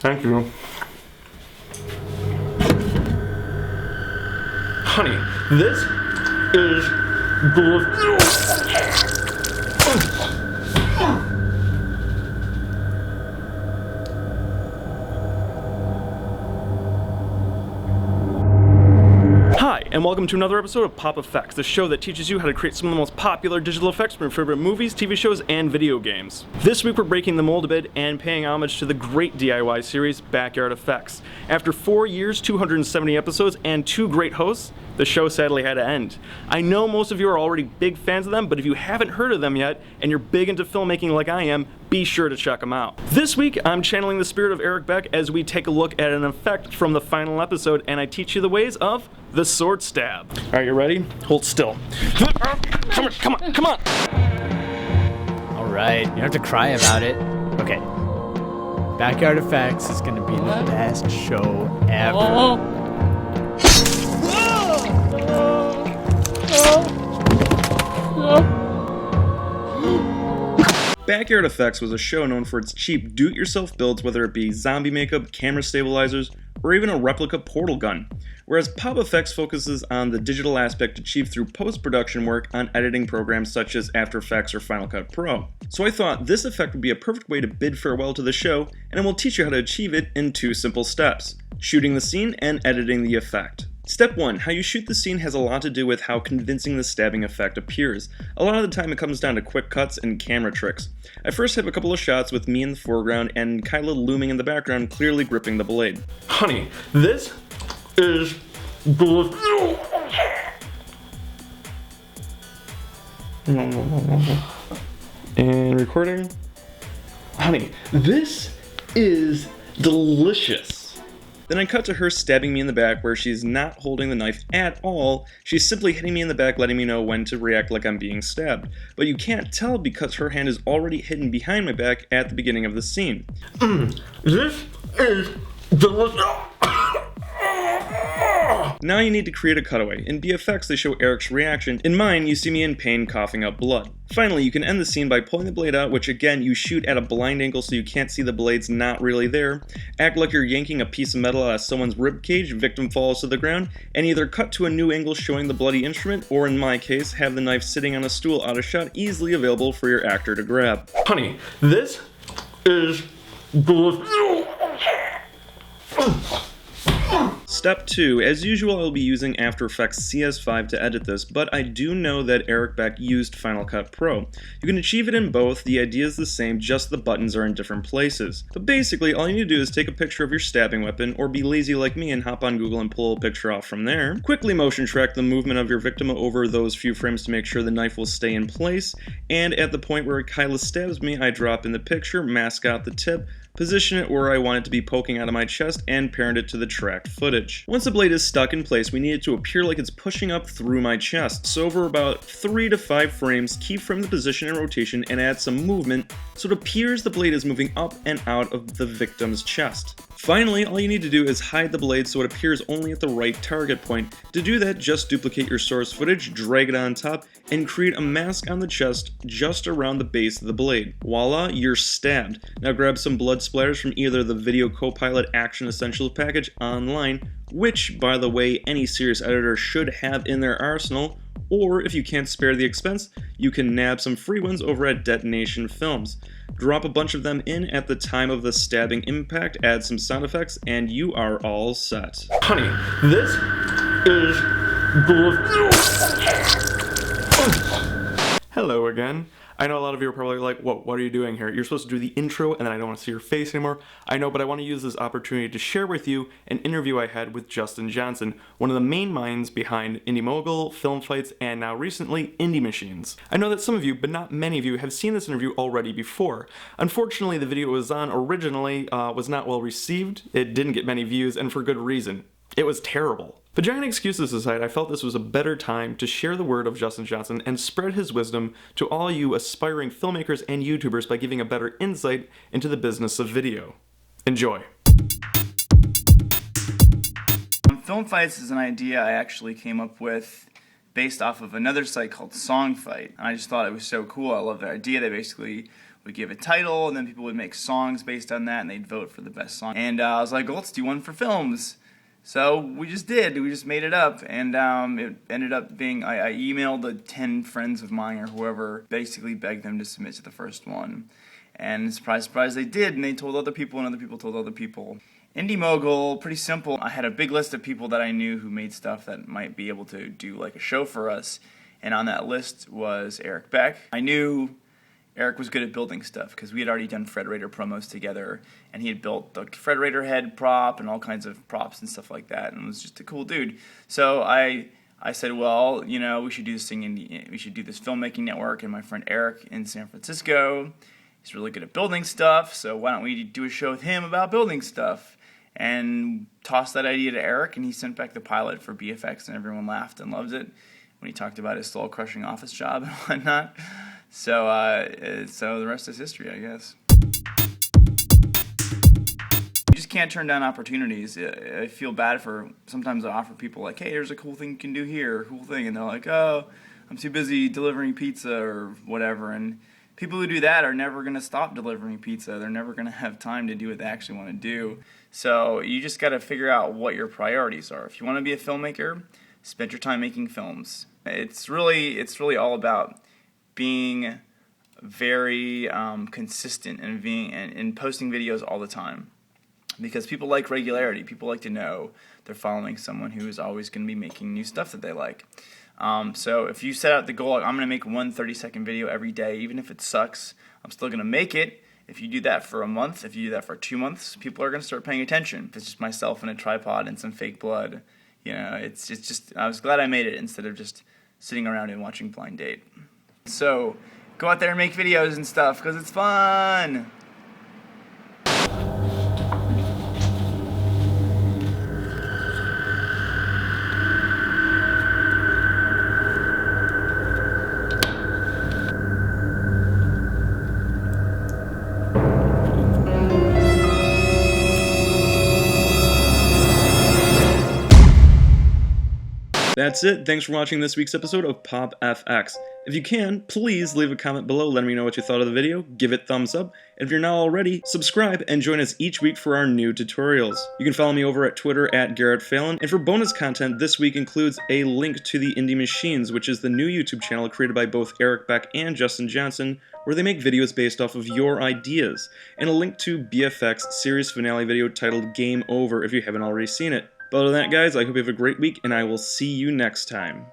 Thank you. Honey, this is delicious. Hi, and welcome to another episode of PopFX, the show that teaches you how to create some of the most popular digital effects from your favorite movies, TV shows, and video games. This week we're breaking the mold a bit and paying homage to the great DIY series, Backyard Effects. After 4 years, 270 episodes, and 2 great hosts, the show sadly had to end. I know most of you are already big fans of them, but if you haven't heard of them yet, and you're big into filmmaking like I am, be sure to check them out. This week, I'm channeling the spirit of Eric Beck as we take a look at an effect from the final episode, and I teach you the ways of the sword stab. Alright, you ready? Hold still. Come on! Alright, you don't have to cry about it. Okay. Backyard Effects is gonna be the best show ever. Backyard Effects was a show known for its cheap do-it-yourself builds, whether it be zombie makeup, camera stabilizers, or even a replica portal gun. Whereas PopFX focuses on the digital aspect achieved through post-production work on editing programs such as After Effects or Final Cut Pro. So I thought this effect would be a perfect way to bid farewell to the show, and I will teach you how to achieve it in 2 simple steps: shooting the scene and editing the effect. Step 1. How you shoot the scene has a lot to do with how convincing the stabbing effect appears. A lot of the time it comes down to quick cuts and camera tricks. I first have a couple of shots with me in the foreground and Kyla looming in the background, clearly gripping the blade. Honey, this is delicious. And recording. Honey, this is delicious. Then I cut to her stabbing me in the back where she's not holding the knife at all. She's simply hitting me in the back, letting me know when to react like I'm being stabbed. But you can't tell because her hand is already hidden behind my back at the beginning of the scene. This is delicious. Now you need to create a cutaway. In BFX they show Eric's reaction. In mine you see me in pain coughing up blood. Finally you can end the scene by pulling the blade out, which again you shoot at a blind angle so you can't see the blade's not really there. Act like you're yanking a piece of metal out of someone's ribcage, victim falls to the ground, and either cut to a new angle showing the bloody instrument, or in my case have the knife sitting on a stool out of shot, easily available for your actor to grab. Honey, this is delicious. Step 2. As usual, I'll be using After Effects CS5 to edit this, but I do know that Eric Beck used Final Cut Pro. You can achieve it in both, the idea is the same, just the buttons are in different places. But basically, all you need to do is take a picture of your stabbing weapon, or be lazy like me and hop on Google and pull a picture off from there. Quickly motion track the movement of your victim over those few frames to make sure the knife will stay in place, and at the point where Kyla stabs me, I drop in the picture, mask out the tip, position it where I want it to be poking out of my chest, and parent it to the tracked footage. Once the blade is stuck in place, we need it to appear like it's pushing up through my chest. So over about 3 to 5 frames, keyframe the position and rotation and add some movement so it appears the blade is moving up and out of the victim's chest. Finally, all you need to do is hide the blade so it appears only at the right target point. To do that, just duplicate your source footage, drag it on top, and create a mask on the chest just around the base of the blade. Voila, you're stabbed. Now grab some blood splatters from either the Video Copilot Action Essentials package online, which, by the way, any serious editor should have in their arsenal, or if you can't spare the expense, you can nab some free ones over at Detonation Films. Drop a bunch of them in at the time of the stabbing impact, add some sound effects, and you are all set. Honey, this is delicious. Hello again. I know a lot of you are probably like, whoa, what are you doing here? You're supposed to do the intro and then I don't want to see your face anymore. I know, but I want to use this opportunity to share with you an interview I had with Justin Johnson, one of the main minds behind Indymogul, Film Fights, and now recently Indie Machines. I know that some of you, but not many of you, have seen this interview already before. Unfortunately, the video it was on originally was not well received. It didn't get many views, and for good reason. It was terrible. But giant excuses aside, I felt this was a better time to share the word of Justin Johnson and spread his wisdom to all you aspiring filmmakers and YouTubers by giving a better insight into the business of video. Enjoy. Film Fights is an idea I actually came up with based off of another site called Song Fight. And I just thought it was so cool. I love their idea. They basically would give a title, and then people would make songs based on that, and they'd vote for the best song. And I was like, well, let's do one for films. So we just did. We just made it up, and it ended up being, I emailed the 10 friends of mine or whoever, basically begged them to submit to the first one. And surprise, surprise, they did, and they told other people, and other people told other people. Indymogul, pretty simple. I had a big list of people that I knew who made stuff that might be able to do like a show for us, and on that list was Eric Beck. I knew Eric was good at building stuff because we had already done Fred Raider promos together, and he had built the Fred Raider head prop and all kinds of props and stuff like that, and was just a cool dude. So I said, well, you know, we should do this thing, we should do this filmmaking network, and my friend Eric in San Francisco, he's really good at building stuff, so why don't we do a show with him about building stuff? And tossed that idea to Eric, and he sent back the pilot for PopFX, and everyone laughed and loved it when he talked about his soul-crushing office job and whatnot. So the rest is history, I guess. You just can't turn down opportunities. I feel bad for, sometimes I offer people like, hey, there's a cool thing you can do here, a cool thing, and they're like, oh, I'm too busy delivering pizza or whatever, and people who do that are never going to stop delivering pizza. They're never going to have time to do what they actually want to do. So you just got to figure out what your priorities are. If you want to be a filmmaker, spend your time making films. It's really all about being very consistent and posting videos all the time, because people like regularity. People like to know they're following someone who is always going to be making new stuff that they like. So if you set out the goal, I'm going to make one 30-second video every day, even if it sucks, I'm still going to make it. If you do that for a month, if you do that for 2 months, people are going to start paying attention. If it's just myself and a tripod and some fake blood, you know, it's just, I was glad I made it instead of just sitting around and watching Blind Date. So go out there and make videos and stuff, because it's fun. That's it. Thanks for watching this week's episode of PopFX. If you can, please leave a comment below letting me know what you thought of the video, give it thumbs up, and if you're not already, subscribe and join us each week for our new tutorials. You can follow me over at Twitter at GarrettPhalen, and for bonus content this week includes a link to the Indie Machines, which is the new YouTube channel created by both Eric Beck and Justin Johnson, where they make videos based off of your ideas, and a link to BFX series finale video titled Game Over if you haven't already seen it. But other than that, guys, I hope you have a great week, and I will see you next time.